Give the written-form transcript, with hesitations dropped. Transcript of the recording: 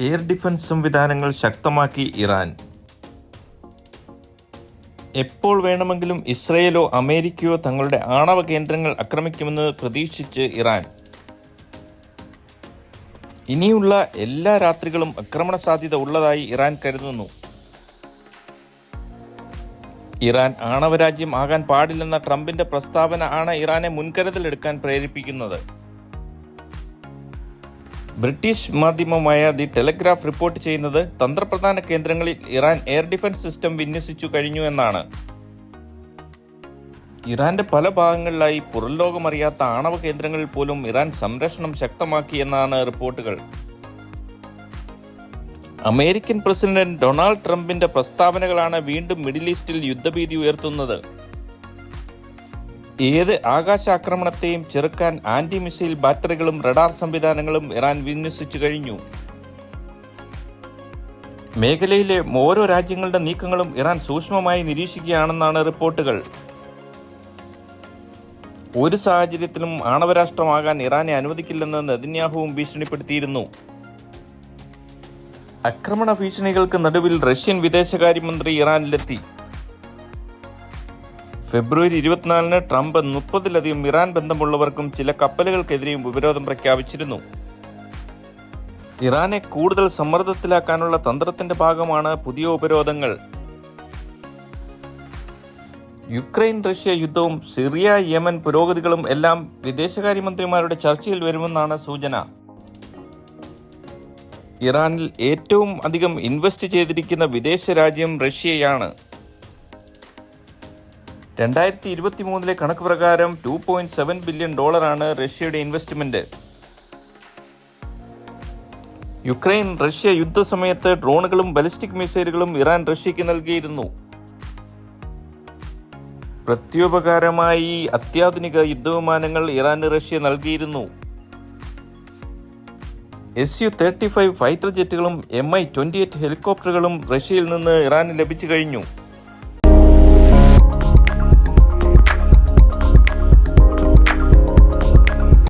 Air defence സംവിധാനങ്ങൾ ശക്തമാക്കി Iran. എപ്പോൾ വേണമെങ്കിലും ഇസ്രയേലോ അമേരിക്കയോ തങ്ങളുടെ ആണവ കേന്ദ്രങ്ങൾ ആക്രമിക്കുമെന്ന് പ്രതീക്ഷിച്ച് ഇറാൻ. ഇനിയുള്ള എല്ലാ രാത്രികളും ആക്രമണ സാധ്യത ഉള്ളതായി ഇറാൻ കരുതുന്നു. ഇറാൻ ആണവരാജ്യം ആകാൻ പാടില്ലെന്ന ട്രംപിന്റെ പ്രസ്താവന ആണ് ഇറാനെ മുൻകരുതലെടുക്കാൻ പ്രേരിപ്പിക്കുന്നത്. ബ്രിട്ടീഷ് മാധ്യമമായ ദി ടെലഗ്രാഫ് റിപ്പോർട്ട് ചെയ്യുന്നത് തന്ത്രപ്രധാന കേന്ദ്രങ്ങളിൽ ഇറാൻ എയർ ഡിഫൻസ് സിസ്റ്റം വിന്യസിച്ചു കഴിഞ്ഞു എന്നാണ്. ഇറാന്റെ പല ഭാഗങ്ങളിലായി പുറംലോകമറിയാത്ത ആണവ കേന്ദ്രങ്ങളിൽ പോലും ഇറാൻ സംരക്ഷണം ശക്തമാക്കി എന്നാണ് റിപ്പോർട്ടുകൾ. അമേരിക്കൻ പ്രസിഡന്റ് ഡൊണാൾഡ് ട്രംപിന്റെ പ്രസ്താവനകളാണ് വീണ്ടും മിഡിൽ ഈസ്റ്റിൽ യുദ്ധഭീതി ഉയർത്തുന്നത്. ഏത് ആകാശാക്രമണത്തെയും ചെറുക്കാൻ ആന്റി മിസൈൽ ബാറ്ററികളും റഡാർ സംവിധാനങ്ങളും ഇറാൻ വിന്യസിച്ചു കഴിഞ്ഞു. മേഖലയിലെ ഓരോ രാജ്യങ്ങളുടെ നീക്കങ്ങളും ഇറാൻ സൂക്ഷ്മമായി നിരീക്ഷിക്കുകയാണെന്നാണ് റിപ്പോർട്ടുകൾ. ഒരു സാഹചര്യത്തിലും ആണവരാഷ്ട്രമാകാൻ ഇറാനെ അനുവദിക്കില്ലെന്ന് നെതന്യാഹുവും ഭീഷണിപ്പെടുത്തിയിരുന്നു. ആക്രമണ ഭീഷണികൾക്ക് നടുവിൽ റഷ്യൻ വിദേശകാര്യമന്ത്രി ഇറാനിലെത്തി. ഫെബ്രുവരി 24 ട്രംപ് 30-ലധികം ഇറാൻ ബന്ധമുള്ളവർക്കും ചില കപ്പലുകൾക്കെതിരെയും ഉപരോധം പ്രഖ്യാപിച്ചിരുന്നു. ഇറാനെ കൂടുതൽ സമ്മർദ്ദത്തിലാക്കാനുള്ള തന്ത്രത്തിന്റെ ഭാഗമാണ് പുതിയ ഉപരോധങ്ങൾ. യുക്രൈൻ റഷ്യ യുദ്ധവും സിറിയ യമൻ പുരോഗതികളും എല്ലാം വിദേശകാര്യമന്ത്രിമാരുടെ ചർച്ചയിൽ വരുമെന്നാണ് സൂചന. ഇറാനിൽ ഏറ്റവും അധികം ഇൻവെസ്റ്റ് ചെയ്തിരിക്കുന്ന വിദേശ രാജ്യം റഷ്യയാണ്. 2023 കണക്ക് പ്രകാരം $2.7 ബില്യൺ റഷ്യയുടെ ഇൻവെസ്റ്റ്മെന്റ്. യുക്രൈൻ റഷ്യ യുദ്ധസമയത്ത് ഡ്രോണുകളും ബാലിസ്റ്റിക് മിസൈലുകളും ഇറാൻ റഷ്യയ്ക്ക് നൽകിയിരുന്നു. പ്രത്യുപകാരമായി അത്യാധുനിക യുദ്ധവിമാനങ്ങൾ ഇറാന് റഷ്യ നൽകിയിരുന്നു. Su-35 ഫൈറ്റർ ജെറ്റുകളും Mi-28 ഹെലികോപ്റ്ററുകളും റഷ്യയിൽ നിന്ന് ഇറാന് ലഭിച്ചു കഴിഞ്ഞു.